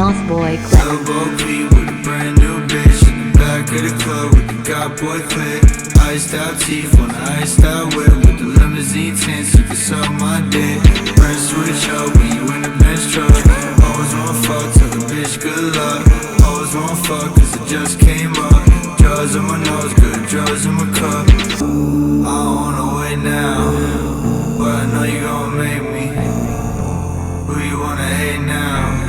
Boss Boy Clip. Elbow Peep with a brand new bitch in the back of the club with the God Boy clip. Iced out teeth on the iced out whip with the limousine tints, you can suck my dick. Press switch up when you in the Benz truck. Always wanna fuck, tell the bitch good luck. Always wanna fuck cause it just came up. Drugs in my nose, good drugs in my cup. I don't wanna wait now, but I know you gon' make me. Who you wanna hate now?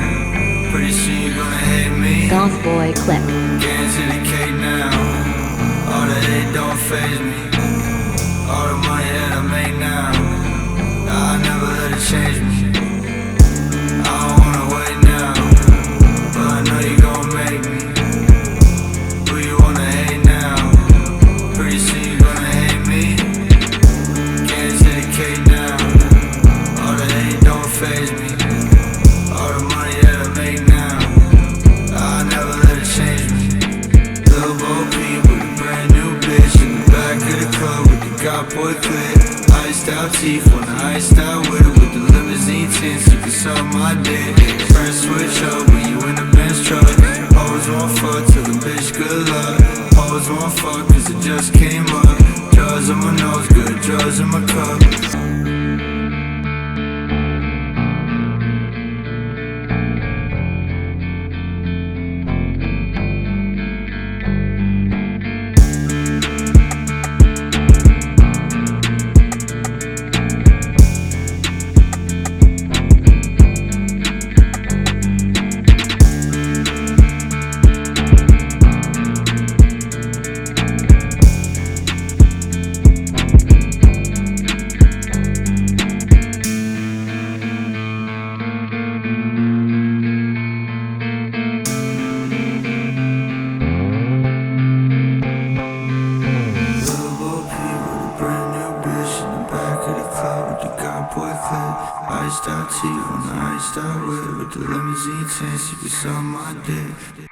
Pretty soon you gonna hate me. Boss Boy Clip. Getting to the cake now. All the hate don't faze me. All the money that I make now, I never let it change me. I don't wanna wait now, but I know you gon' make me. Who you wanna hate now? Pretty soon you gonna hate me. Getting to the cake now. All the hate don't faze me. All the money that I make now, I never let it change me. Lil' Bo Peep with a brand new bitch in the back of the club with the God Boy clip. Iced out teeth on the iced out whip with the limousine tints, you can suck my dick. Press switch up when you in the Benz truck. Always wanna fuck, tell the bitch good luck. Always wanna fuck cause it just came up. Drugs in my nose, good drugs in my cup. Iced out teeth on the iced out whip with the limousine tints, you can suck my dick.